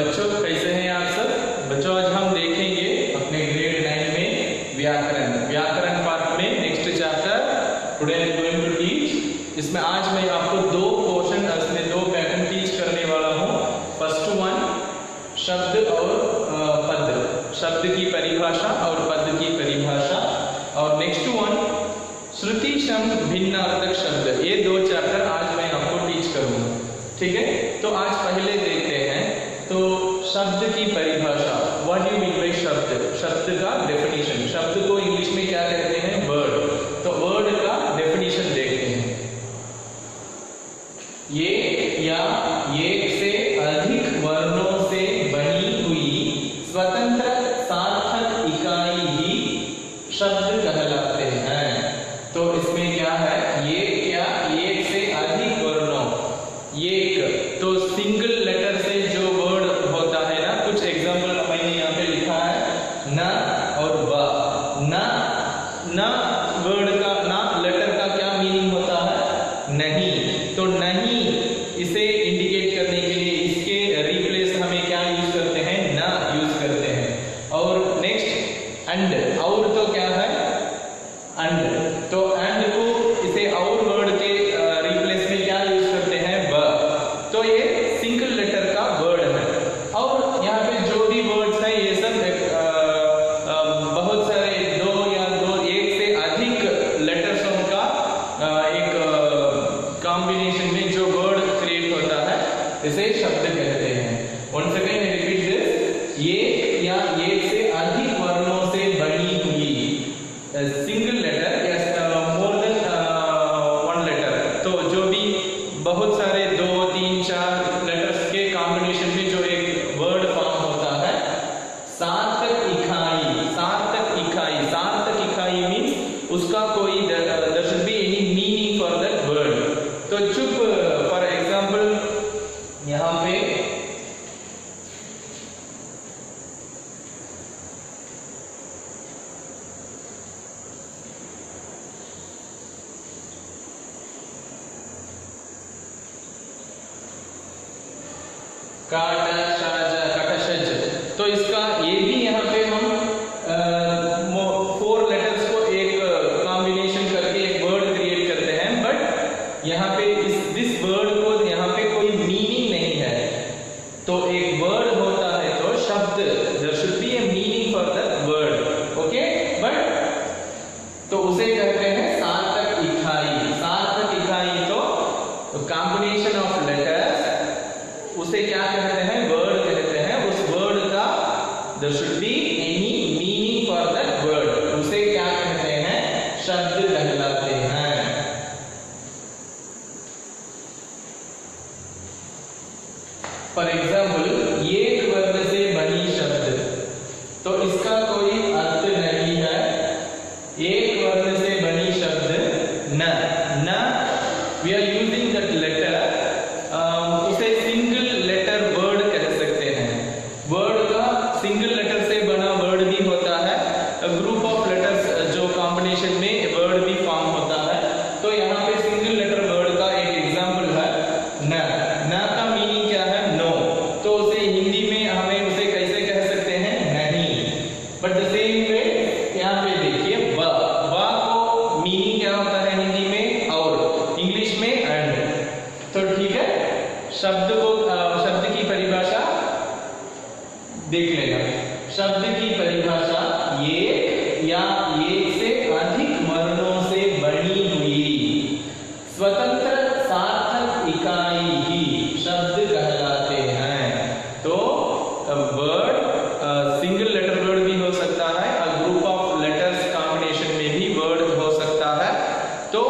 बच्चों कैसे हैं आप सब? बच्चों आज हम देखेंगे अपने ग्रेड 9 में व्याकरण पार्ट में next chapter today I am going to teach. इसमें आज मैं आपको दो पोर्शन इसमें दो पैटर्न टीच करने वाला हूँ। फर्स्ट वन शब्द और पद, शब्द की परिभाषा और पद की परिभाषा, और नेक्स्ट वन श्रुति शब्द भिन्नार्थक शब्द। ये दो चैप्टर आज मैं आपको टीच करूँगा, ठीक है? तो आज पहले देखते हैं तो शब्द की परिभाषा। What do you mean by शब्द? शब्द का डेफिनेशन, शब्द को इंग्लिश में क्या कहते हैं? वर्ड। तो वर्ड का डेफिनेशन देखते हैं। ये या एक से अधिक वर्णों से बनी हुई स्वतंत्र सार्थक इकाई ही शब्द कहलाते हैं। तो इसमें क्या है? ये क्या एक से अधिक वर्णों, एक तो सिंगल लेटर से जो वर्ड होता है ना, कुछ एग्जांपल मैंने यहाँ पे लिखा है न और व। न वर्ड का, न लेटर का क्या मीनिंग होता है? नहीं। तो नहीं इसे इंडिकेट करने के लिए इसके रिप्लेस हमें क्या यूज करते हैं? न यूज करते हैं। और नेक्स्ट एंड, और तो क्या है? एंड। तो एंड को इसे और वर्ड के रिप्लेस में क्या यूज करते हैं? व। तो ये सिंगल लेटर का वर्ड है। और यहाँ पे जो भी वर्ड्स हैं ये सब बहुत सारे एक से अधिक लेटर्सों का एक कॉम्बिनेशन में जो वर्ड क्रिएट होता है इसे शब्द कहते हैं। One second I repeat this. एक या एक से अधिक वर्णों से बनी हुई सिंगल लेटर या मोर देन वन लेटर, तो जो भी बहुत सारे 2, 3, 4 लेटर्स के कॉम्बिनेशन में जो एक वर्ड फॉर्म होता है, सार्थक इकाई। सार्थक इकाई, सार्थक इकाई मीन्स उसका कोई there should be any meaning for that word. तो चुप, फॉर एग्जांपल यहाँ पे काटशज, तो इसका ये भी यहाँ पे हम 4 लेटर्स को एक कॉम्बिनेशन करके एक वर्ड क्रिएट करते हैं, बट यहाँ पे दिस वर्ड को यहाँ पे कोई मीनिंग नहीं है। तो एक वर्ड होता है तो शब्द, there should be a meaning for that word, okay? But तो उसे कहते हैं सार्थक इकाई। सार्थक इकाई तो कॉम्बिनेशन ऑफ लेटर्स, उसे क्या कहते हैं? वर्ड कहते हैं। उस वर्ड का there should be any meaning for that word, उसे क्या कहते हैं? शब्द कहलाते हैं। फॉर एग्जाम्पल एक वर्ण से बनी शब्द, तो इसका कोई अर्थ नहीं है। एक वर्ण से बनी शब्द न we are using that letter, उसे सिंगल लेटर वर्ड कह सकते हैं। वर्ड का सिंगल लेटर से बना वर्ड भी होता है, ग्रुप ऑफ लेटर्स जो कॉम्बिनेशन में वर्ड भी फॉर्म होता है। तो यहाँ पे सिंगल लेटर वर्ड का एक एग्जांपल है न का मीनिंग क्या है? नो। तो उसे हिंदी में हमें उसे कैसे कह सकते हैं? नहीं। बट द सेम वे यहाँ पे देखिए व को मीनिंग क्या होता है हिंदी में? और इंग्लिश में एंड। तो ठीक है, शब्द को शब्द की परिभाषा देख लेना। शब्द की परिभाषा एक या एक से अधिक वर्णों से बनी हुई स्वतंत्र सार्थक इकाई ही शब्द कहलाते हैं। तो वर्ड सिंगल लेटर वर्ड भी हो सकता है, ग्रुप ऑफ लेटर्स कॉम्बिनेशन में भी वर्ड हो सकता है। तो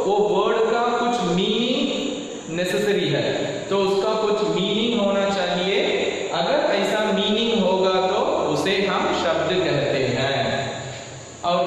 वो वर्ड का कुछ मीनिंग नेसेसरी है, तो उसका कुछ मीनिंग होना चाहिए। अगर ऐसा मीनिंग होगा तो उसे हम शब्द कहते हैं। और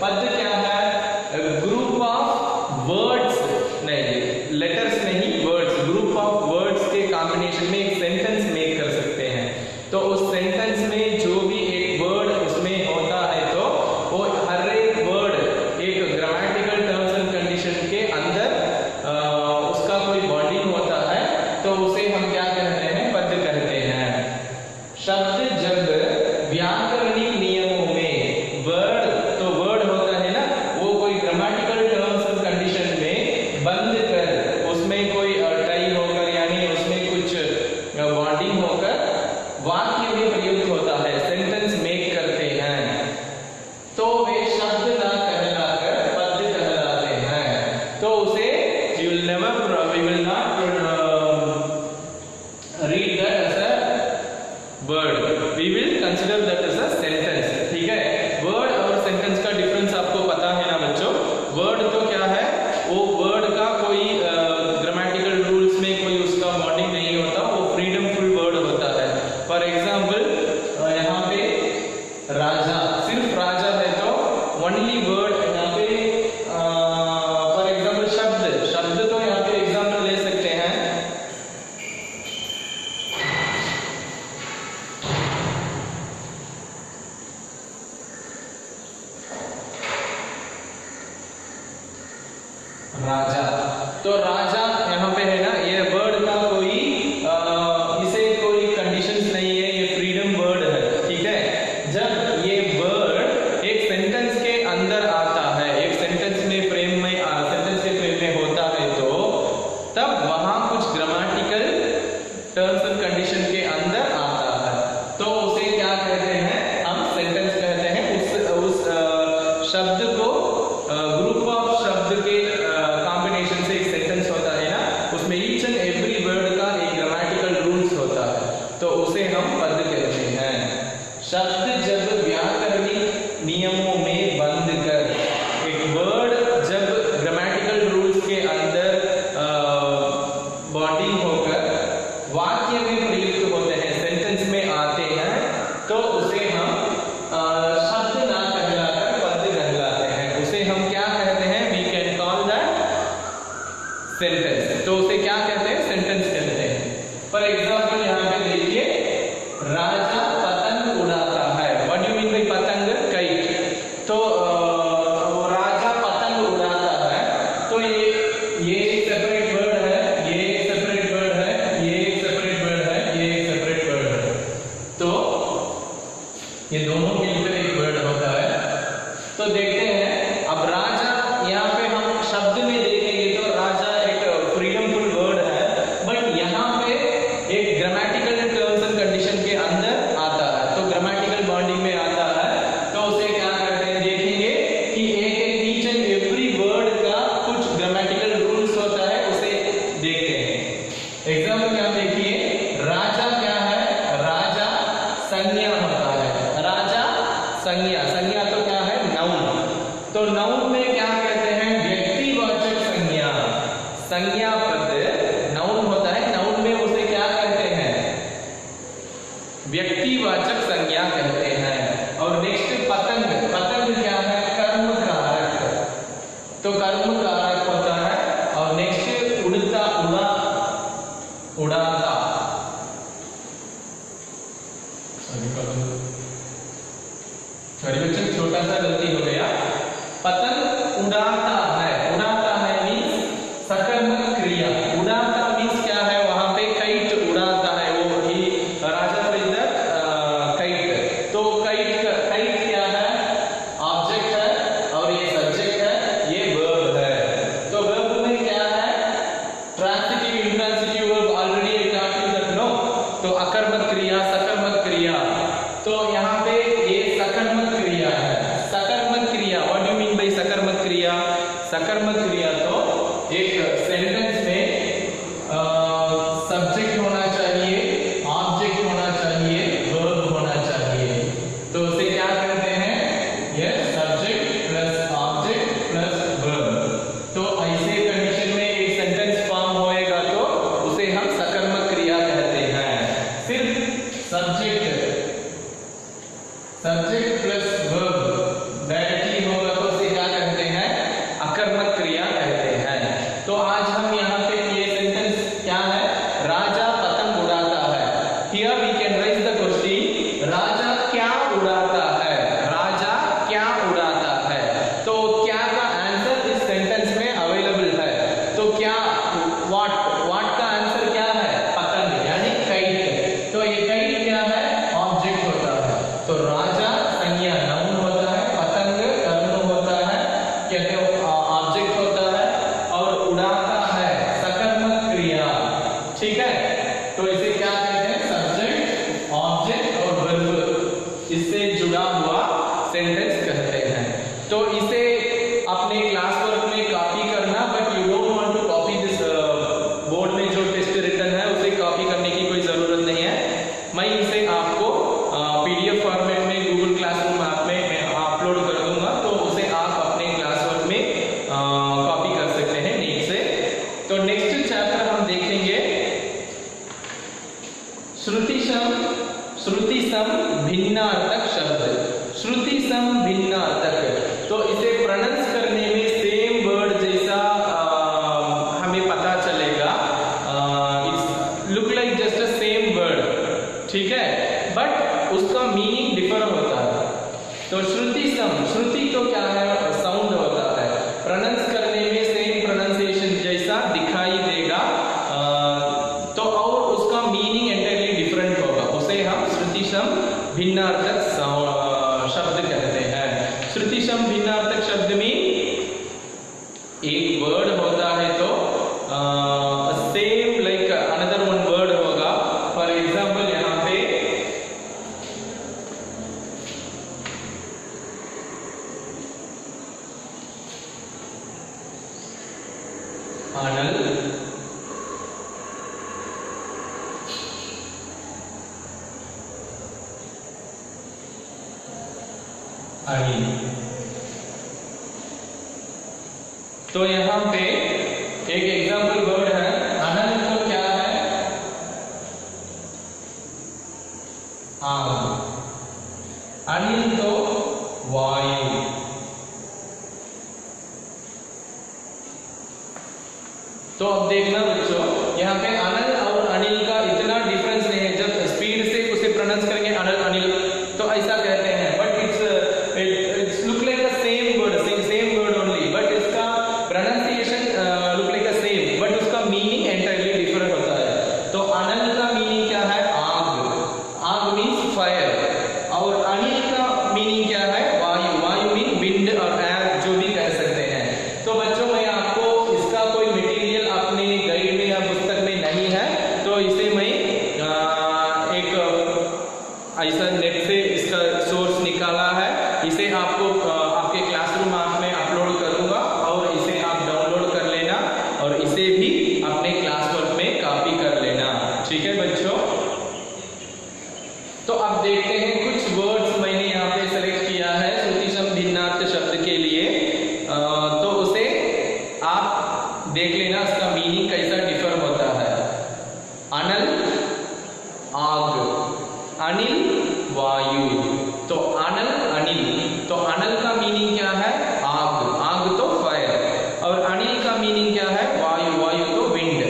पद क्या है? ग्रुप ऑफ वर्ड्स, नहीं लेटर्स नहीं, वर्ड्स, ग्रुप ऑफ वर्ड्स के कॉम्बिनेशन में एक सेंटेंस मेक कर सकते हैं। तो उस सेंटेंस में जो भी एक वर्ड उसमें होता है तो वो हर एक वर्ड एक ग्रामेटिकल टर्म्स एंड कंडीशन के अंदर उसका कोई बॉन्डिंग होता है, तो उसे हम क्या कहते हैं? पद कहते हैं। शब्द जब व्याकरणिक नियमों में वर्ड, तो वर्ड होता है ना, वो कोई ग्रामेटिकल टर्म्स एंड कंडीशन में बंद कर उसमें कोई टाई होकर यानी उसमें कुछ बॉन्डिंग होकर वाक्य में प्रयुक्त होता है, सेंटेंस मेक करते हैं, तो वे शब्द ना कहलाकर पद कहलाते हैं। तो उसे we will not read that as a word, we will consider that as a sentence। ठीक है, वर्ड और सेंटेंस का डिफरेंस आपको पता है ना बच्चों? वर्ड तो क्या है, वो वर्ड का कोई ग्रामेटिकल रूल्स में कोई उसका बॉन्डिंग नहीं होता, वो फ्रीडमफुल वर्ड होता है। फॉर एग्जाम्पल यहाँ पे राजा, सिर्फ राजा है तो ओनली वर्ड यहाँ पे, फॉर एग्जाम्पल शब्द तो यहाँ पे एग्जाम्पल ले सकते हैं। राजा, तो राजा यहाँ पे है ना, ये वर्ड का कोई इसे कोई कंडीशंस नहीं है, ये फ्रीडम वर्ड है। ठीक है, जब ये वर्ड एक सेंटेंस के अंदर आता है, एक सेंटेंस में फ्रेम में सेंटेंस के फ्रेम में होता है, तो तब वहां कुछ ग्रामेटिकल टर्म्स एंड कंडीशन के अंदर आता है, तो उसे क्या कहते हैं? हम सेंटेंस कहते हैं। उस शब्द को ग्रुप ऑफ शब्द के कॉम्बिनेशन से एक सेंटेंस होता है ना, उसमें ईच एंड एवरी वर्ड का एक ग्रामेटिकल रूल्स होता है, तो उसे हम पद कहते हैं। शब्द जब व्याकरणिक नियमों में बंद कर, एक वर्ड जब ग्रामेटिकल रूल्स के अंदर बॉन्डिंग होकर वाक्य में प्रयुक्त होते हैं, सेंटेंस में आते हैं, तो उसे हम शब्द ना कहलाकर पद कहलाते हैं। उसे हम क्या कहते हैं? We can call that sentence. तो उसे क्या कहते हैं? सेंटेंस कहते हैं। फॉर एग्जाम्पल यहाँ पे देखिए, राजा पतंग उड़ाता है। What do you mean by पतंग? काइट। तो राजा पतंग उड़ाता है, तो ये एक सेपरेट वर्ड है, ये एक सेपरेट वर्ड है, ये एक सेपरेट वर्ड है, ये एक सेपरेट वर्ड है, तो ये दोनों मिलकर एक वर्ड होता है। तो देखते हैं, अब राजा यहाँ पे हम शब्द में देखेंगे तो राजा एक फ्रीडमफुल वर्ड है, बट यहाँ पे एक ग्रामेटिकल टर्म्स एंड कंडीशन के अंदर आता है, तो ग्रामेटिकल बॉन्डिंग में आता है, तो उसे क्या करते हैं? देखेंगे कि एक ईच एंड एवरी वर्ड का कुछ ग्रामेटिकल रूल्स होता है, उसे देखते हैं। एग्जाम्पल यहाँ देखिए, राजा क्या है? राजा संज्ञा होता है। राजा संज्ञा, संज्ञा तो क्या है? नाउन। तो नाउन में क्या कहते हैं? व्यक्तिवाचक संज्ञा। संज्ञा पद नाउन होता है, नाउन में उसे क्या कहते हैं? व्यक्तिवाचक संज्ञा कहते हैं। और नेक्स्ट पतंग, पतंग क्या है? कर्म कारक, तो कर्म कारक होता है। और नेक्स्ट उड़ता, उड़ाता, सॉरी बच्चों छोटा सा गलती हो गया, पतंग उड़ाता है, उड़ाता है मीन्स सकर्मक क्रिया। उड़ाता मीन्स क्या है? वहां पे काइट उड़ाता है, वो ही राजा इधर काइट। तो काइट क्या है? ऑब्जेक्ट है, और ये सब्जेक्ट है, ये वर्ब है। तो वर्ब में क्या है? Transitive, intransitive verb, already I taught you that, no. तो अकर्मक क्रिया, सकर्मक क्रिया, तो यहाँ पे ये सकर्मक क्रिया है। सकर्मक क्रिया, what do you mean by सकर्मक क्रिया? सकर्मक क्रिया तो एक सेंटेंस में सब्जेक्ट होना चाहिए, ऑब्जेक्ट होना चाहिए, वर्ब होना चाहिए, तो उसे क्या कहते हैं? ये subject plus object plus verb. तो ऐसे कंडीशन में एक सेंटेंस फॉर्म होएगा, तो उसे हम सकर्मक क्रिया कहते हैं। सिर्फ सब्जेक्ट प्लस वर्ब डायरेक्टली होगा तो अनल, अनिल। तो यहां पे एक एग्जाम्पल वर्ड है, अनल तो क्या है? आग। अनिल तो वायु। तो अब देखना बच्चों, यहाँ पे अनल और अनिल का इतना डिफरेंस नहीं है। जब स्पीड से उसे प्रोनाउंस करेंगे अनल अनिल तो ऐसा कहते हैं, but it's look like a same word only, but इसका pronunciation look like a same, but उसका मीनिंग एंटायरली डिफरेंट होता है। तो अनल का मीनिंग क्या है? आग। आग मीन्स फायर। और अनिल का मीनिंग क्या है? वायु। वायु मीन विंड और एयर, जो भी कह सकते हैं। तो बच्चों मैं आपको इसका कोई मटेरियल अपने गाइड में या पुस्तक में नहीं है, तो इसे मैं एक ऐसा नेट से इसका सोर्स निकाला है, इसे आपको आपके क्लासरूम में अपलोड करूंगा और इसे आप डाउनलोड कर लेना और इसे भी अपने क्लास वर्क में कॉपी कर लेना। ठीक है बच्चों? तो अब देखते हैं कुछ वर्ड्स मैंने यहाँ पे सेलेक्ट किया है श्रुतिशम भिन्नार्थ शब्द के लिए। तो उसे आप देख लेना, इसका मीनिंग कैसा डिफर होता है। अनल आग, अनिल वायु। तो अनल अनिल, तो अनल का मीनिंग क्या है? आग। आग तो फायर। और अनिल का मीनिंग क्या है? वायु। वायु तो विंड।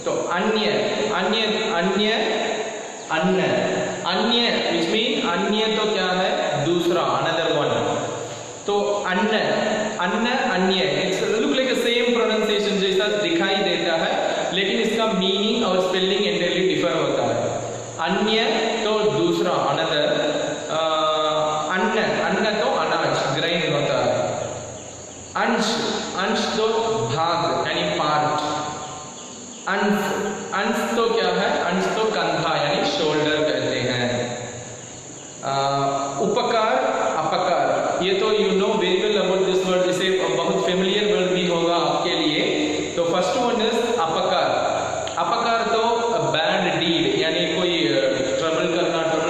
तो अन्य अन्य अन्य अन्न, अन्य विच मीन अन्य तो क्या है? दूसरा, अनदर वन। तो अन्न अन्न अन्य, it's look like same pronunciation जैसा दिखाई देता है, लेकिन इसका मीनिंग और स्पेलिंग एंटायरली डिफर होता है। अन्य तो दूसरा, अनदर। अन्न अन्न तो अनाज, ग्रेन होता है। अंश अंश तो भाग यानी पार्ट। अंश अंश तो क्या है? अंश तो कंधा यानी शोल्डर कहते हैं। उपकार अपकार, ये तो you know very well about this word, इसे बहुत फेमिलियर वर्ड भी होगा आपके लिए। तो फर्स्ट वन इज अपकार। अपकार तो बैड डीड यानी कोई ट्रबल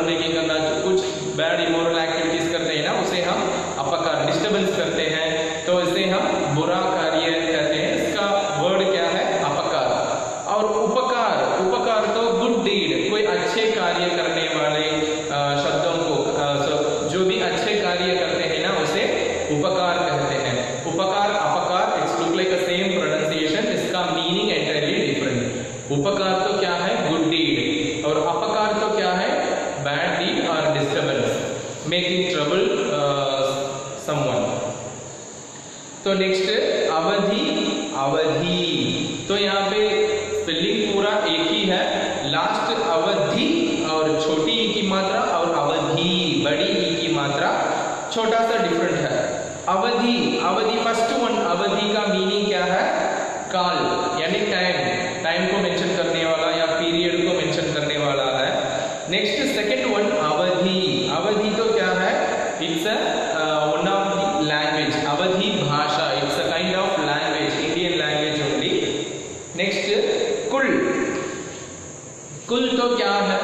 मेकिंग करना, कुछ बैड इमोरल एक्टिविटीज करते हैं ना, उसे हम अपकार, डिस्टर्बेंस करते हैं, तो इसे हम बुरा कार्य कहते हैं। इसका वर्ड क्या है? अपकार। और उपकार, उपकार तो गुड डीड, कोई अच्छे कार्य करने वाले शब्दों को, जो भी अच्छे कार्य करते हैं ना, उसे उपकार कहते हैं। उपकार अपकार, it's look like a same pronunciation, इसका मीनिंग एंटायरली डिफरेंट। उपकार तो क्या है? Good deed. और अपकार तो क्या है? बैड डीड और डिस्टर्बेंस, मेकिंग ट्रबल समवन। तो नेक्स्ट अवधि अवधि। तो यहाँ पे स्पेलिंग पूरा एक ही है, लास्ट अवधि और छोटी ई की मात्रा और अवधि बड़ी ई की मात्रा छोटा सा डिफरेंट है। अवधि अवधि फर्स्ट वन, अवधि का मीनिंग क्या है? काल यानी टाइम, टाइम को मेंशन करने वाला या पीरियड को मेंशन करने वाला है। नेक्स्ट सेकंड वन अवधि। अवधि तो क्या है? It's one of the language, अवधि भाषा, it's a kind of language, Indian language only. Next कुल। कुल तो क्या है?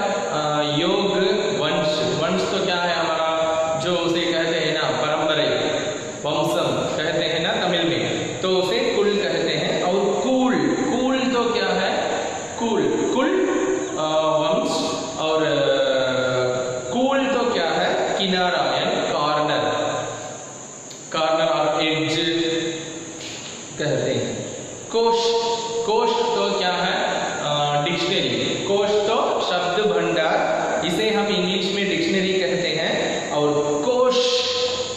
योग वंश। वंश तो क्या है हमारा, जो उसे कहते हैं ना परंपरा, वंशम कहते हैं ना तमिल में, तो उसे कुल कहते हैं। और कूल, कूल तो क्या है? कूल कुल वंश। और कूल तो क्या है? किनारा यानी कॉर्नर, कॉर्नर और एज कहते हैं। कोश, कोश तो क्या है? डिक्शनरी। कोश तो शब्द भंडार, इसे हम इंग्लिश में डिक्शनरी कहते हैं। और कोश,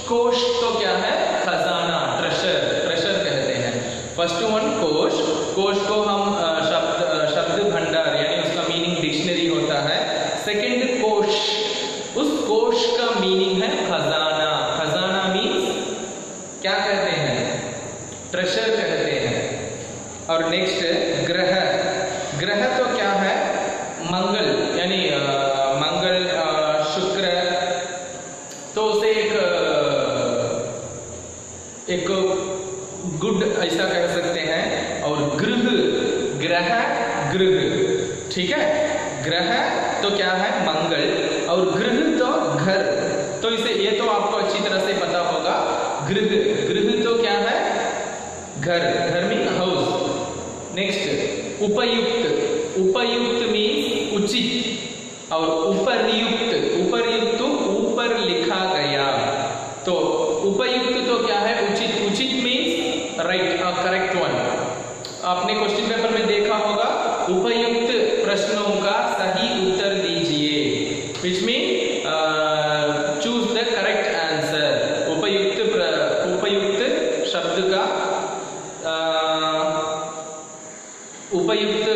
कोश तो क्या है? खजाना, ट्रेशर, ट्रेशर कहते हैं। फर्स्ट वन कोश, कोश को हम शब्द भंडार यानी उसका मीनिंग डिक्शनरी होता है। सेकंड कोश, उस कोश का मीनिंग है खजाना। खजाना मीन्स क्या कहते हैं? ट्रेशर कहते हैं। और नेक्स्ट ग्रह। ग्रह तो क्या है? मंगल यानी मंगल, शुक्र, तो उसे एक गुड ऐसा कह सकते हैं। और गृह, ग्रह, गृह, ठीक है। ग्रह तो क्या है, मंगल, और गृह तो घर। तो इसे ये तो आपको अच्छी तरह से पता होगा। गृह, गृह तो क्या है, घर, घर मीन हाउस। नेक्स्ट उपयुक्त, उपयुक्त मीन्स उचित, और उपरयुक्त, उपरयुक्त तो ऊपर लिखा गया। तो उपयुक्त तो क्या है, उचित, उचित मीन्स राइट, करेक्ट वन। आपने क्वेश्चन पेपर में देखा होगा, उपयुक्त प्रश्नों का सही उत्तर दीजिए, which mean choose the correct answer. उपयुक्त, उपयुक्त शब्द का उपयुक्त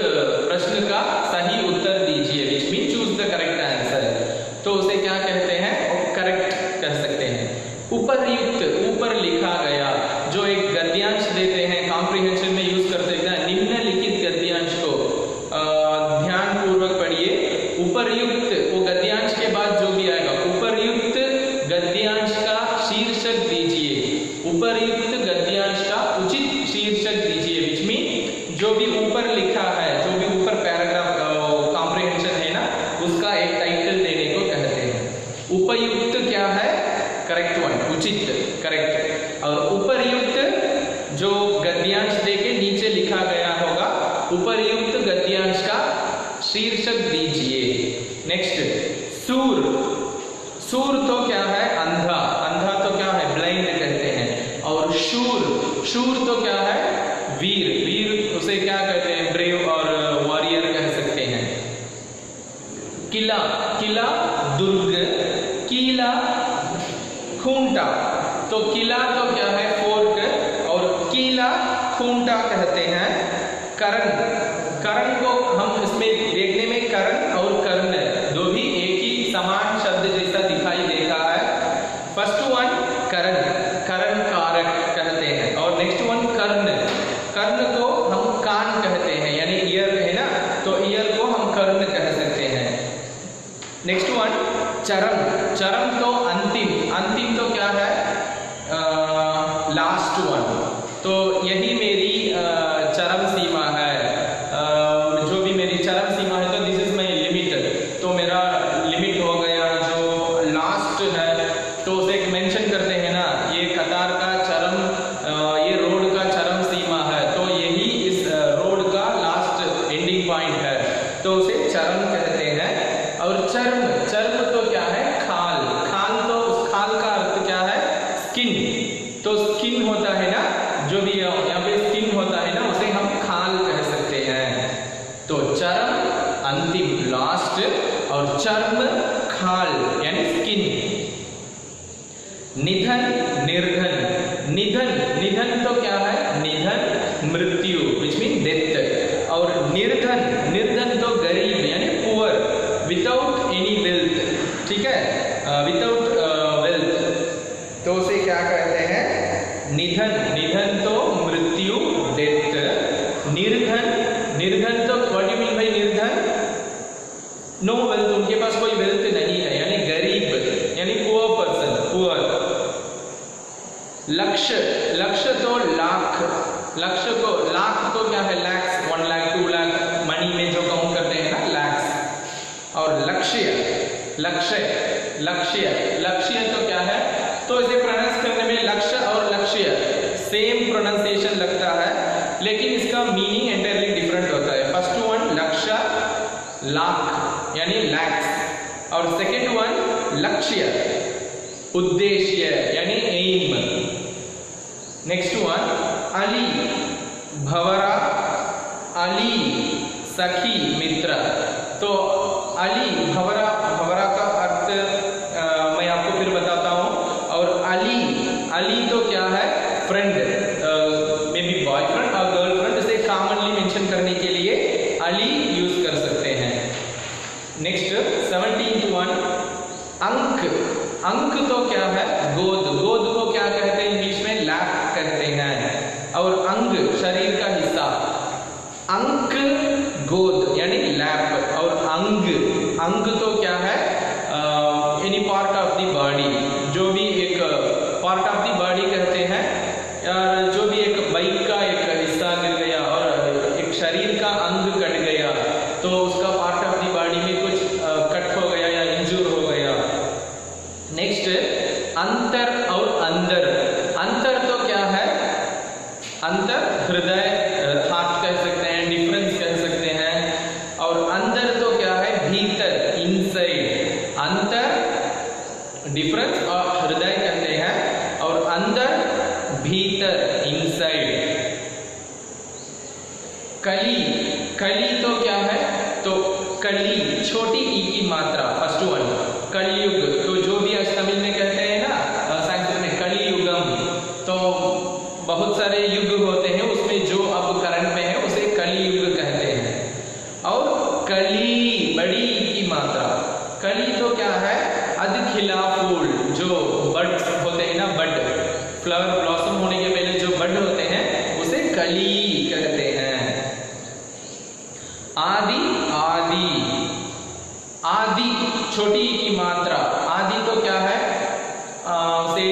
प्रश्न का सही उत्तर दीजिए, which mean choose the correct answer. तो उसे क्या कहते हैं, करेक्ट कह सकते हैं। उपरयुक्त, ऊपर लिखा गया, जो एक गद्यांश देते हैं, कॉम्प्रिहेंशन में यूज कर सकते हैं। निम्नलिखित गद्यांश को ध्यान पूर्वक पढ़िए। उपरयुक्त, वो गद्यांश के बाद जो भी आएगा, उपरयुक्त गद्यांश का शीर्षक दीजिए, उपरयुक्त गद्यांश का उचित शीर्षक दीजिए, विच मीन जो भी ऊपर लिखा है, जो भी ऊपर पैराग्राफ कॉम्प्रिहेंशन है ना, उसका एक टाइटल देने को कहते हैं। उपयुक्त क्या है, करेक्ट वन, उचित, करेक्ट। और उपरयुक्त जो गद्यांश देके नीचे लिखा गया होगा, उपरयुक्त गद्यांश का शीर्षक दीजिए। नेक्स्ट सूर, सूर तो क्या है, अंधा, अंधा तो क्या है, ब्लाइंड कहते हैं। और शूर, शूर तो क्या है, वीर, वीर उसे क्या कहते हैं, ब्रेव और वॉरियर कह सकते हैं। किला, किला दुर्ग, कीला खूंटा। तो किला तो क्या है, फोर्ट, और कीला खूंटा कहते हैं। करण, करण को हम इसमें देखने में करण और कर्ण दो भी एक ही समान शब्द जैसा दिखाई देता है। फर्स्ट वन करण, करण कारक कहते हैं। और नेक्स्ट वन कर्ण, कर्ण को हम कान कहते हैं, यानी ईयर है ना, तो ईयर को हम कर्ण कह सकते हैं। नेक्स्ट वन चरम, चरम तो अंतिम, अंतिम तो क्या है, लास्ट वन। तो यही मेरी चरम सीमा है, जो भी मेरी चरम सीमा है, तो दिस इज माई लिमिट। तो मेरा लिमिट हो गया, जो लास्ट है तो उसे मेंशन करते हैं ना, ये कतार का चरम, ये रोड का चरम सीमा है, तो यही इस रोड का लास्ट एंडिंग पॉइंट है, तो उसे चरम कहते हैं। और चर्म, चर्म तो क्या है, खाल, खाल तो उस खाल का अर्थ क्या है, स्किन। तो स्किन होता है ना, जो भी यहाँ पे स्किन होता है ना, उसे हम खाल कह सकते हैं। तो चर्म अंतिम, लास्ट, और चर्म खाल यानी स्किन। निधन, निर्धन, निधन, निधन तो क्या है, निधन मृत्यु, विच मीन डेथ। और निर्धन, निर्धन तो गरीब यानी पुअर, विदाउट एनी वेल्थ, ठीक है, विदाउट वेल्थ, तो उसे क्या कहते हैं, निधन। निधन तो मृत्यु, डेथ। निर्धन, निर्धन तो what do you mean by निर्धन, नो वेल्थ, उनके पास कोई वेल्थ नहीं है, यानी गरीब, यानी पुअर पर्सन, पुअर। लक्ष्य, लक्ष्य तो लाख, लक्ष्य को, लाख तो क्या है, लैक्स, 1 लाख 2 लाख, मनी में जो काउंट करते हैं ना, लैक्स। और लक्ष्य, लक्ष्य, लक्ष्य, लक्ष्य तो क्या है, तो इसे प्रोनाउंस करने में लक्ष्य और लक्ष्य सेम प्रोनाउंसिएशन लगता है, लेकिन इसका मीनिंग एंटायरली डिफरेंट होता है। फर्स्ट वन लक्ष्य, लाख यानी लैक्स, और सेकेंड वन लक्ष्य, उद्देश्य यानी एम। नेक्स्ट वन अली, भवरा, अली सखी, मित्र। तो अली, भवरा, भवरा का अर्थ मैं आपको फिर बताता हूँ। और अली, अली तो क्या है, फ्रेंड, मे बी बॉयफ्रेंड और गर्लफ्रेंड, इसे कॉमनली मेंशन करने के लिए अली यूज कर सकते हैं। नेक्स्ट 17th वन अंक, अंक तो क्या है, गोद, गोद को क्या कहते हैं इंग्लिश में, लैप कहते हैं। और अंग शरीर का हिस्सा, अंक गोद यानी लैप। और अंग, अंग तो क्या है, any part of the body, जो भी एक पार्ट ऑफ द बॉडी कहते हैं, और जो भी एक अंतर हृदय, हार्ट कह सकते हैं, डिफरेंस कह सकते हैं। और अंदर तो क्या है, भीतर, इनसाइड। अंतर डिफरेंस और हृदय कहते हैं, और अंदर भीतर, इनसाइड। कली, कली तो क्या है, तो कली छोटी ई की मात्रा, फर्स्ट वन। कलयुग, तो जो भी आज तमिल में कहते हैं ना, संस्कृत में कलियुगम, तो बहुत सारे युग होते हैं, उसमें जो अब करंट में है उसे कलियुग कहते हैं। और कली बड़ी की मात्रा, कली तो क्या है, अधखिला फूल, जो बड होते हैं ना, बड, फ्लावर ब्लॉसम होने के पहले जो बड होते हैं उसे कली कहते हैं। आदि, आदि, आदि छोटी की मात्रा, आदि तो क्या है, उसे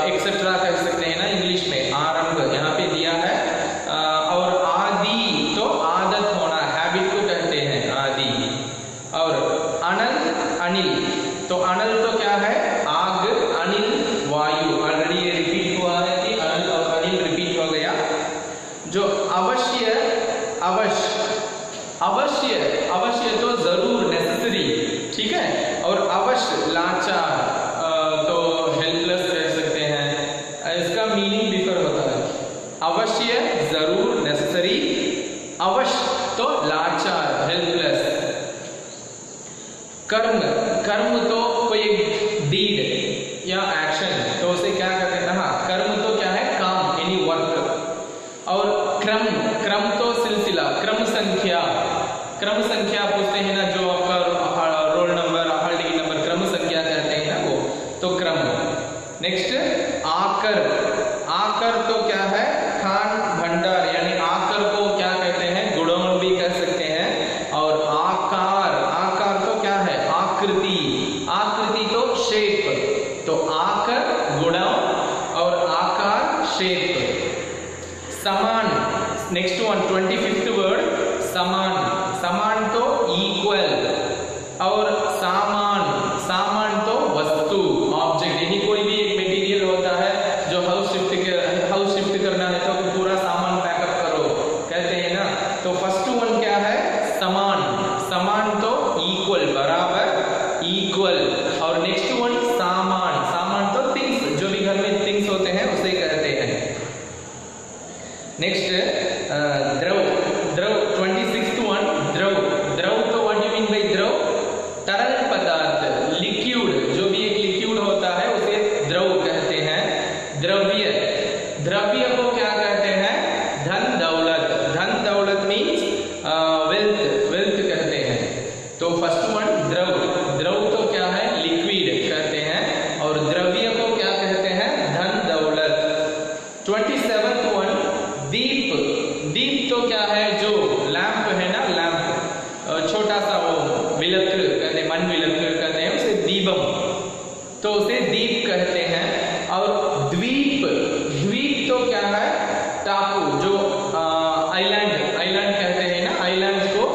एक्सेट्रा कह सकते हैं ना इंग्लिश में, आरंभ यहाँ पे दिया है। और आदि तो आदत होना, हैबिट को कहते हैं आदि। और अनल, अनिल, तो अनल तो क्या है, आग, अनिल वायु, ऑलरेडी रिपीट हुआ है कि अनल और अनिल रिपीट हो गया। जो अवश्य, अवश्य, अवश्य, अवश्य तो जरूर, नेसेसरी, ठीक है। और अवश्य लाचार, तो हेल्पलेस कह सकते हैं, इसका मीनिंग डिफर होता है। अवश्य जरूर, नेसेसरी, अवश्य तो लाचार, हेल्पलेस। कर्म, कर्म तो कोई डीड या एक्शन, तो उसे क्या कहते हैं, हाँ, कर्म तो क्या है, काम, एनी वर्क। और क्रम, क्रम तो सिलसिला, क्रम संख्या, क्रम संख्या पूछते हैं ना, जो आपका roll number, hall ticket number, क्रम संख्या कहते हैं ना वो, तो क्रम। नेक्स्ट आकर, आकर तो क्या है, खान भंडार, यानी आकर को क्या कहते हैं, गुड़ौन भी कह सकते हैं। और आकार, आकार तो क्या है, आकृति, आकृति तो शेप, तो आकर गुड़ौन और आकार शेप। समान, नेक्स्ट वन 25th वर्ड, समान, समान तो इक्वल। और सामान, सामान तो वस्तु, ऑब्जेक्ट, यानी कोई भी एक मटेरियल होता है जो हाउस शिफ्ट करना है तो पूरा सामान पैकअप करो कहते हैं ना, तो फर्स्ट वन क्या है, समान, समान तो इक्वल, बराबर, इक्वल। और नेक्स्ट वन सामान, सामान तो थिंग्स, जो भी घर में थिंग्स होते हैं उसे कहते हैं। नेक्स्ट द्रव, द्रव 26th वन, द्रव, द्रव तो व्हाट यू मीन बाय द्रव, तरल पदार्थ, लिक्विड, जो भी एक लिक्विड होता है उसे द्रव कहते हैं। द्रव्य, द्रव्य को क्या कहते हैं, धन दौलत, धन दौलत मीन्स वेल्थ, वेल्थ कहते हैं। तो फर्स्ट वन द्रव, द्रव तो क्या है, लिक्विड कहते हैं, और द्रव्य को क्या कहते हैं, धन दौलत। 27th वन, दीप, दीप तो क्या है, जो लैंप है ना, लैंप, छोटा सा वो विलक कहते हैं, मन विलक कहते हैं उसे, दीपम, तो उसे दीप कहते हैं। और द्वीप, द्वीप तो क्या है, टापू, जो आइलैंड, आइलैंड कहते हैं ना, आइलैंड को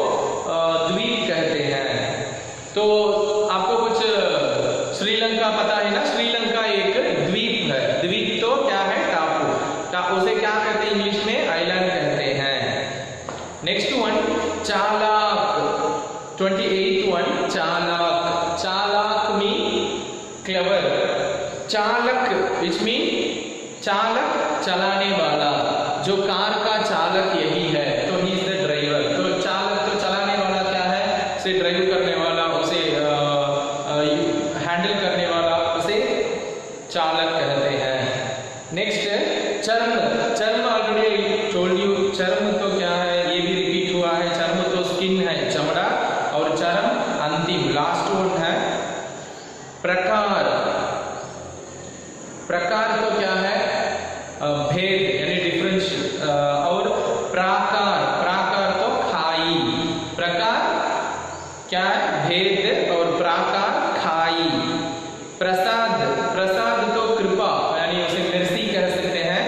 द्वीप कहते हैं। तो आपको कुछ श्रीलंका पता है ना, श्रीलंका एक द्वीप है, द्वीप तो क्या है, टापू, उसे क्या कहते हैं इंग्लिश में, आइलैंड कहते हैं। नेक्स्ट वन चालाक, 28th वन, चालाक, चालाक मीन क्लेवर, चालक विच मीन चालक, चलाने वाला, जो कार का चालक यही है, तो ही इज द ड्राइवर। तो चालक तो चलाने वाला क्या है, उसे ड्राइव करने वाला, उसे हैंडल करने वाला, उसे चालक कहते हैं। नेक्स्ट चर्म, चर्म ऑलरेडी टोल्ड यू, चर्म तो क्या है, ये भी रिपीट हुआ है, चर्म तो स्किन है, चमड़ा, और चर्म अंतिम, लास्ट वन है। प्रकार, प्रकार तो क्या है, भेद यानी डिफरेंस। और प्राकार, प्राकार तो खाई, प्रकार क्या है, भेद, और प्राकार खाई। प्रसाद, प्रसाद तो कृपा, यानी उसे मिर्सी कह सकते हैं।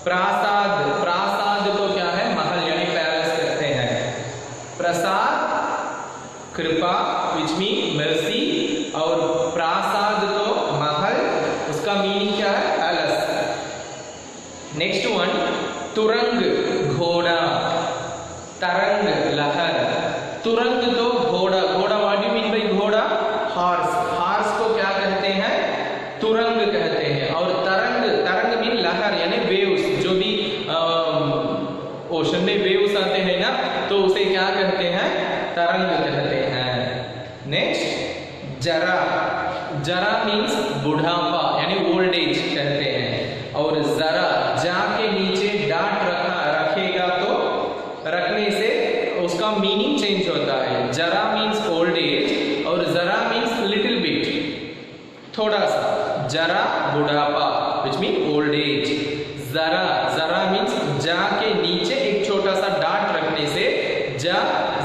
प्रासाद, नेक्स्ट वन तुरंग घोड़ा, तरंग लहर। तुरंग तो घोड़ा, घोड़ा व्हाट यू मीन बाय घोड़ा? हॉर्स, हॉर्स को क्या कहते हैं? तुरंग कहते हैं। और तरंग, तरंग मीन लहर यानी वेव्स, जो भी ओशन में वेव्स आते हैं ना, तो उसे क्या कहते हैं? तरंग कहते हैं। नेक्स्ट जरा, जरा मीन्स बुढ़ापा यानी ओल्ड एज कहते हैं। और जरा, जा के नीचे डाट रखेगा तो रखने से उसका मीनिंग चेंज होता है। जरा मीन्स ओल्ड एज और जरा मीन्स लिटिल बिट, थोड़ा सा। जरा बुढ़ापा विच मीन ओल्ड एज। जरा, जरा मीन्स जा के नीचे एक छोटा सा डाट रखने से जा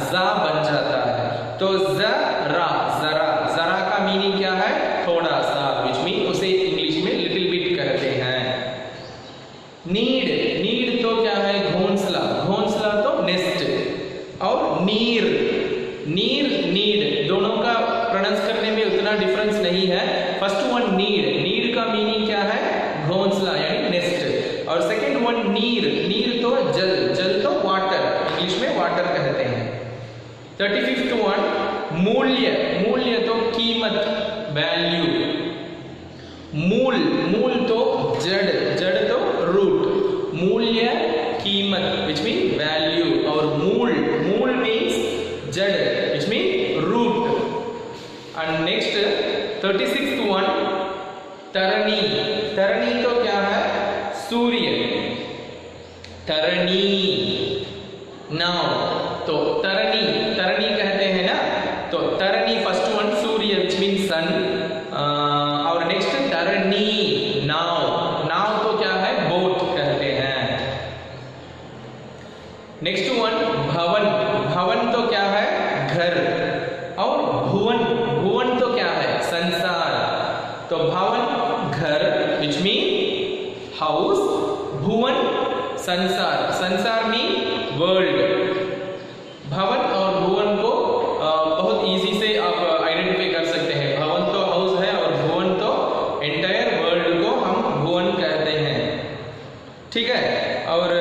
बन जाता है। तो जरा, जरा, जरा का मीनिंग क्या है? थोड़ा सा, विच मीन उसे इंग्लिश में लिटिल बिट कहते हैं। नीड, नीड तो क्या है? घोंसला, घोंसला तो नेस्ट। और नीर, नीर नीड, दोनों का प्रोनाउंस करने में उतना डिफरेंस नहीं है। फर्स्ट वन नीड, नीड का मीनिंग क्या है? घोंसला यानी नेस्ट। और सेकंड वन नीर, नीर तो जल, जल तो वाटर, इंग्लिश में वाटर कहते हैं। 35th वन मूल्य, मूल्य तो कीमत, वैल्यू। मूल, मूल तो जड़, जड़ तो रूट। मूल्य कीमत विच मीन वैल्यू। और मूल, मूल मीन्स जड़ which mean root. And next 36th one तरनी, तरनी तो क्या है? सूर्य, तरनी। नाउ तो तरनी, तरनी कहते हैं ना, तो तरनी फर्स्ट वन सूर्य विच मीन सन। और नेक्स्ट तरनी नाव, नाव तो क्या है? बोट कहते हैं। नेक्स्ट वन भवन, भवन तो क्या है? घर। और भुवन, भुवन तो क्या है? संसार। तो भवन घर विच मीन हाउस, भुवन संसार, संसार मीन वर्ल्ड। भवन और भुवन को बहुत इजी से आप आइडेंटिफाई कर सकते हैं। भवन तो हाउस है और भुवन तो एंटायर वर्ल्ड को हम भुवन कहते हैं, ठीक है। और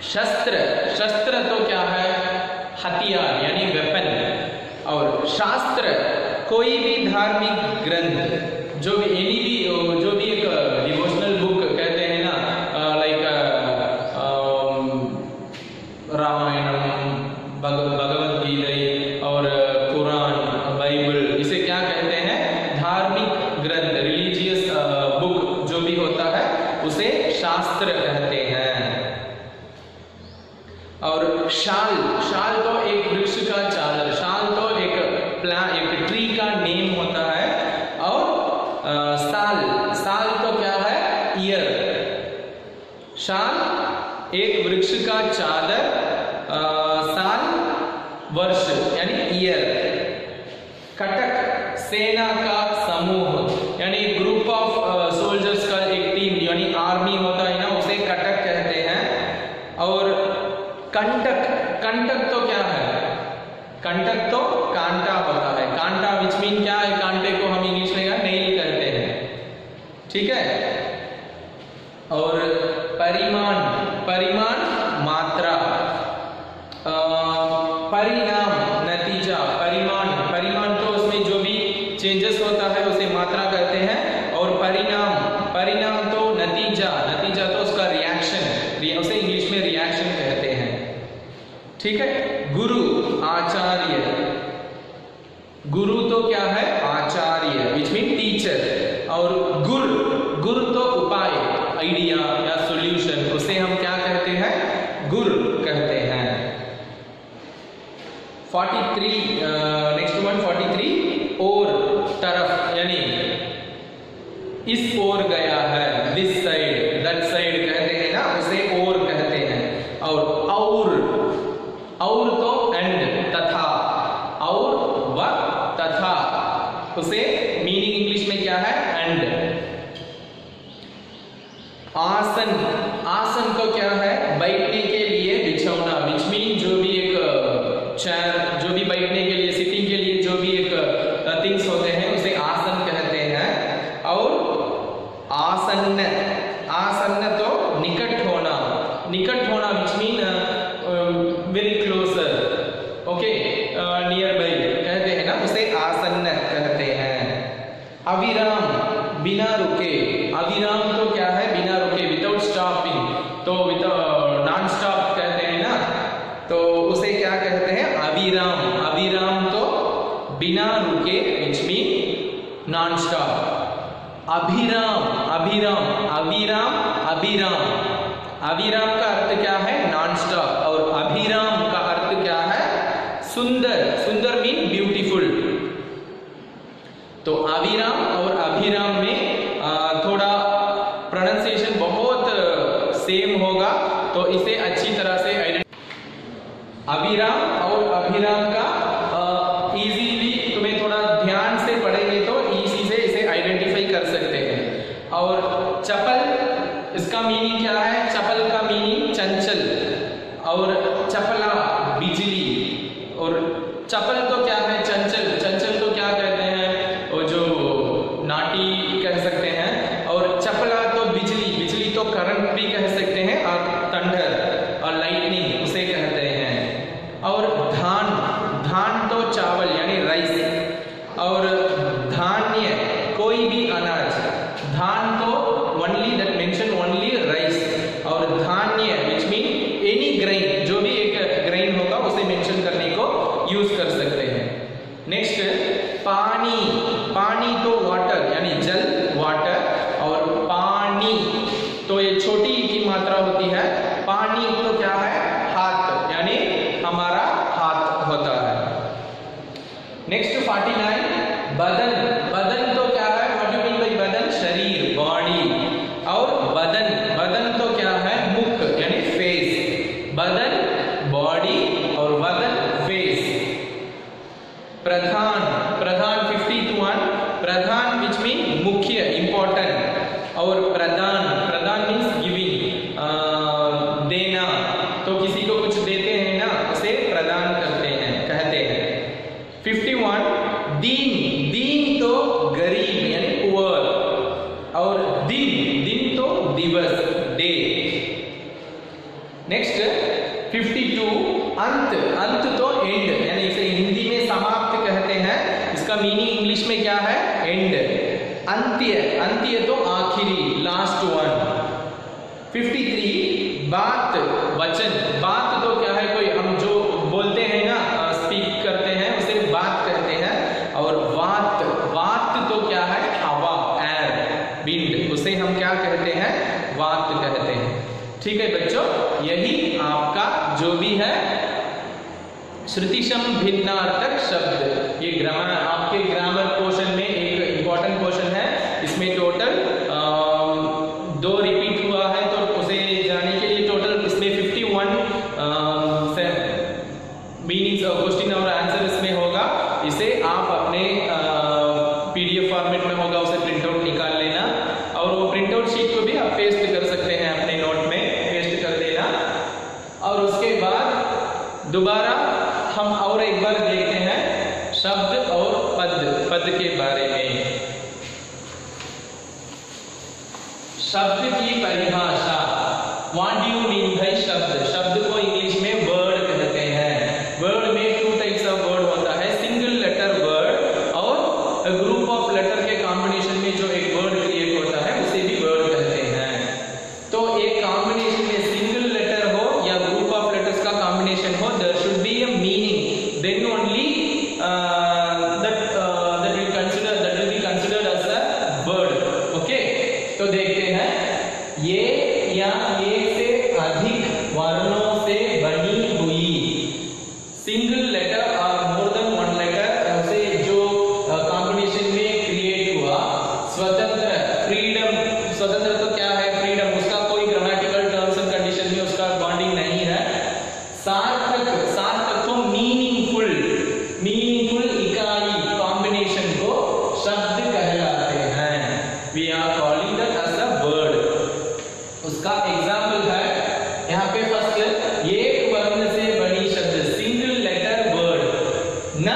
शस्त्र, शस्त्र तो क्या है? हथियार यानी वेपन। और शास्त्र कोई भी धार्मिक ग्रंथ, जो भी एनी भी, जो भी एक डिवोशनल बुक कहते हैं ना, लाइक रामायणम, भगवद गीता और कुरान, बाइबल, इसे क्या कहते हैं? धार्मिक ग्रंथ, रिलीजियस बुक जो भी होता है उसे शास्त्र कहते हैं। और शाल, शाल तो एक वृक्ष का चादर, शाल तो एक एक ट्री का नेम होता है। और साल, साल तो क्या है? ईयर। शाल एक वृक्ष का चादर, साल वर्ष यानी ईयर। कटक सेना का समूह यानी ग्रुप ऑफ सोल्जर्स का एक टीम यानी आर्मी होता है ना, उसे कटक कहते हैं। और कंटक, कंटक तो क्या है? कंटक तो कांटा होता है। कांटा विच मीन क्या है? कांटे को हम इंग्लिश में नेल कहते हैं, ठीक है। और परिमाण, परिमाण मात्रा। परिणाम नतीजा, परिमाण, परिमाण तो उसमें जो भी चेंजेस होता है उसे मात्रा कहते हैं। और परिणाम, परिणाम तो नतीजा, नतीजा तो उसका रिएक्शन, उसे इंग्लिश में रिएक्शन कहते हैं, ठीक है। गुरु आचार्य, गुरु तो क्या है? आचार्य विच मीन टीचर। और गुर, गुर तो उपाय, आइडिया या सॉल्यूशन, उसे हम क्या कहते हैं? गुर कहते हैं। 43 नेक्स्ट वन 43 और तरफ यानी इस ओर गया है, दिस साइड, दैट साइड कहते हैं ना, उसे और कहते हैं। और तो एंड, तथा, और व तथा, उसे मीनिंग इंग्लिश में क्या है? एंड। आसन, आसन तो क्या है? बैठने के लिए बिछौना, विच मीन जो भी एक चेयर, जो भी बैठने के लिए, सिटिंग के लिए जो भी एक थिंग्स होते हैं उसे आसन कहते हैं। और आसन्न, आसन्न अविराम तो क्या है, बिना रुके, विदाउट स्टॉपिंग, तो विदाउट नॉन स्टॉप कहते हैं ना, तो उसे क्या कहते हैं, अविराम। अविराम तो बिना रुके, विच मीन नॉन स्टॉप। अभिराम, अभिराम, अविराम, अभिराम, अविराम का अर्थ क्या है, नॉन स्टॉप, और अभिराम का अर्थ क्या है, सुंदर। सुंदर मीन ब्यूटीफुल। तो अविराम और अभिराम में थोड़ा प्रोनाउंसिएशन बहुत सेम होगा, तो इसे अच्छी तरह से अविराम और अभिराम का इजीली तुम्हें थोड़ा ध्यान से पढ़ेंगे तो इजी से इसे आइडेंटिफाई कर सकते हैं। और चपल, इसका मीनिंग क्या है, चपल का मीनिंग चंचल, और चपला बिजली, और चपल तो क्या है, चंचल। चंचल तो क्या कहते हैं, वो जो नाटी कह सकते हैं, और चपला तो बिजली, बिजली तो करंट भी कह सकते हैं, और थंडर और लाइटनिंग उसे कहते हैं। और धान, धान तो चावल यानी राइस, और धान्य कोई भी अनाज, धान तो only that mention only rice, और धान्य विच मीन एनी ग्रेन, जो भी एक ग्रेन होगा उसे मेंशन करने को यूज कर सकते हैं। नेक्स्ट पानी, पानी तो वाटर यानी जल, वाटर, और पानी तो ये छोटी की मात्रा होती है, पानी तो क्या है, हाथ यानी हमारा हाथ होता है। नेक्स्ट 49 बदन, बदन तो क्या है, व्हाट डू मीन बाय बदन, शरीर, बॉडी, और बदन, बदन तो क्या है, मुख यानी फेस, बदन बॉडी और बदन face. Pradhan, Pradhan 51 Pradhan which mean मुख्य, इंपॉर्टेंट, और प्रदान, प्रदान मीन्स गिविंग, देना, तो किसी को कुछ देते हैं ना उसे प्रदान करते हैं, कहते हैं। 51 दीन, दीन तो गरीब यानी पुअर, और दिन, दिन तो दिवस, डे। नेक्स्ट 52 अंत, अंत तो एंड यानी इसे हिंदी में समाप्त कहते हैं, इसका मीनिंग इंग्लिश में क्या है, एंड। अंत्य, अंत्य तो आखिरी, लास्ट वन। 53 बात, वचन, बात तो क्या है, कोई हम जो बोलते हैं ना, स्पीक करते हैं उसे बात कहते हैं। और वात, वात तो क्या है, हवा, एयर, विंड, उसे हम क्या कहते हैं, वात कहते हैं। ठीक है बच्चों, यही आपका जो भी है श्रुतिशम भिन्नार्थक शब्द, ये ग्रामर, आपके ग्रामर पोर्शन में एक इंपॉर्टेंट पोर्शन है, इसमें टोटल 2 रिपीट हुआ है, तो उसे जाने के लिए टोटल इसमें 51 मीनिंग्स क्वेश्चन और आंसर इसमें होगा। इसे आप अपने पीडीएफ फॉर्मेट में होगा, उसे प्रिंट आउट निकाल लेना, और वो प्रिंट आउट शीट को भी आप पेस्ट कर सकते हैं, अपने नोट में पेस्ट कर देना। और उसके बाद दोबारा हम और एक बार देखते हैं शब्द और पद, पद के बारे में। शब्द की परिभाषा, what do you mean by शब्द, शब्द को इंग्लिश में वर्ड कहते हैं। वर्ड में 2 टाइप्स ऑफ वर्ड होता है, सिंगल लेटर वर्ड, और ग्रुप ऑफ लेटर के कॉम्बिनेशन में जो एक वर्ड क्रिएट होता है उसे भी वर्ड कहते हैं। तो एक कॉम्बिनेशन में सिंगल लेटर हो या ग्रुप ऑफ लेटर्स का कॉम्बिनेशन हो, there should be a meaning, then only that will be considered as a word. Okay, तो देखते हैं, ये या एक से अधिक वर्णों से बनी हुई, सिंगल लेटर और मोर देन 1 लेटर से जो कॉम्बिनेशन में क्रिएट हुआ, स्वतंत्र, फ्रीडम, स्वतंत्र तो क्या है, फ्रीडम, उसका कोई ग्रामेटिकल टर्म्स एंड कंडीशन में उसका बॉन्डिंग नहीं है। सार्थक, सार्थक तो मीनिंगफुल, मीनिंगफुल इकाई कॉम्बिनेशन को शब्द कहलाते हैं, we are calling that as a word. उसका एग्जाम्पल है यहाँ पे, फर्स्ट एक वर्ण से बनी शब्द, सिंगल लेटर वर्ड, न,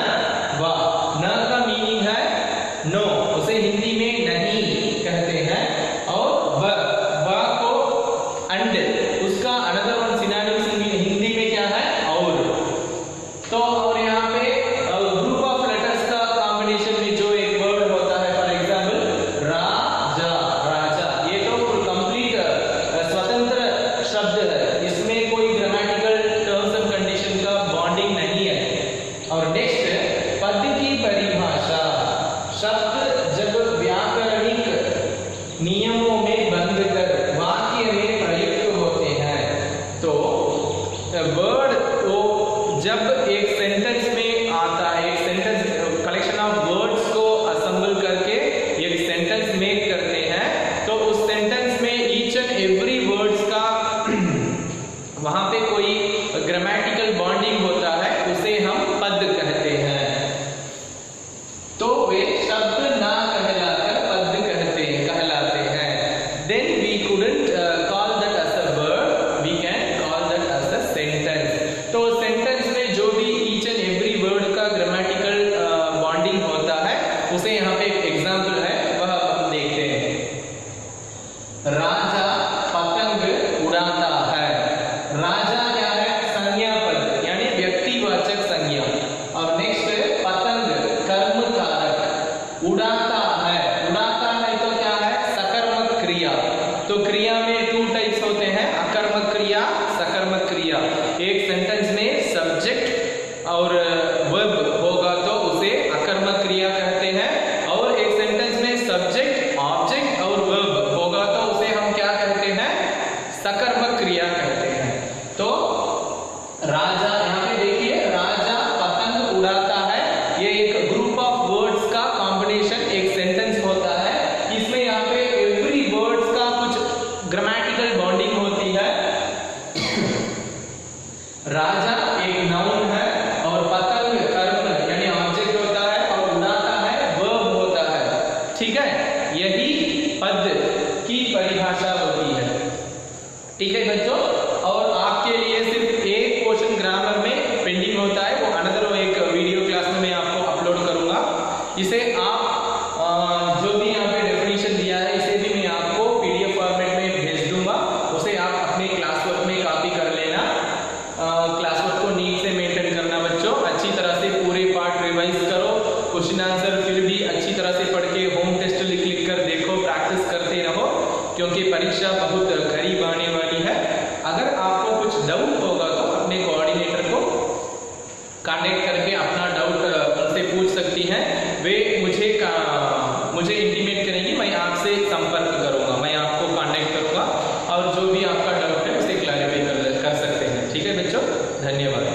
वा, न का मीनिंग है नो, उसे हिंदी में नहीं कहते हैं, और वा को अंड, उसका अनदर वन सिनोनिम्स हिंदी में क्या है, और। तो और यहाँ पे ग्रुप ऑफ लेटर्स का कॉम्बिनेशन में जो एक वर्ड होता है, फॉर एग्जाम्पल राजा, राजा, ये राजा पतंग उड़ाता है। राजा क्या है? संज्ञा पद यानी व्यक्तिवाचक संज्ञा। और नेक्स्ट पतंग कर्म कारक। उड़ाता है, उड़ाता है तो क्या है? सकर्मक क्रिया। तो क्रिया में 2 टाइप्स होते हैं, अकर्मक क्रिया, सकर्मक क्रिया। एक सेंटेंस में सब्जेक्ट और वर्ब होगा तो उसे अकर्मक क्रिया कहते हैं, और एक सेंटेंस में सब्जेक्ट, ऑब्जेक्ट और वर्ब होगा तो उसे हम क्या कहते हैं? सकर्मक क्रिया कहते हैं। तो राजा, यहाँ पे देखिए, राजा पतंग उड़ाता है, ये एक ग्रुप ऑफ वर्ड्स का कॉम्बिनेशन एक सेंटेंस होता है। इसमें यहाँ पे एवरी वर्ड्स का कुछ ग्रामेटिकल बॉन्डिंग होती है। राजा एक नाउन है और पतंग कर्म यानी ऑब्जेक्ट होता है, और उड़ाता है वर्ब होता है। ठीक है, यही पद की परिभाषा होती है। ठीक है बच्चों, और आपके लिए सिर्फ एक क्वेश्चन ग्रामर में पेंडिंग होता है, वो अनदर एक वीडियो क्लास में मैं आपको अपलोड करूंगा। इसे आप जो भी यहाँ पे डेफिनेशन दिया है, इसे भी मैं आपको PDF फॉर्मेट में भेज दूंगा। उसे आप अपने क्लास वर्क में कॉपी कर लेना। क्लास वर्क को नीट से मेंटेन करना बच्चों, अच्छी तरह से पूरे पार्ट रिवाइज करो, क्वेश्चन आंसर फिर भी अच्छी तरह से पढ़ के होम टेस्ट लिख कर देखो, प्रैक्टिस करते रहो, क्योंकि परीक्षा बहुत करीब आने वाली है। अगर आपको कुछ डाउट होगा तो अपने कोऑर्डिनेटर को कांटेक्ट करके अपना डाउट उनसे पूछ सकती हैं। वे मुझे इंटीमेट करेंगी, मैं आपसे संपर्क करूंगा, मैं आपको कांटेक्ट करूंगा, और जो भी आपका डाउट है उसे क्लैरिफाई कर सकते हैं। ठीक है बच्चों, धन्यवाद।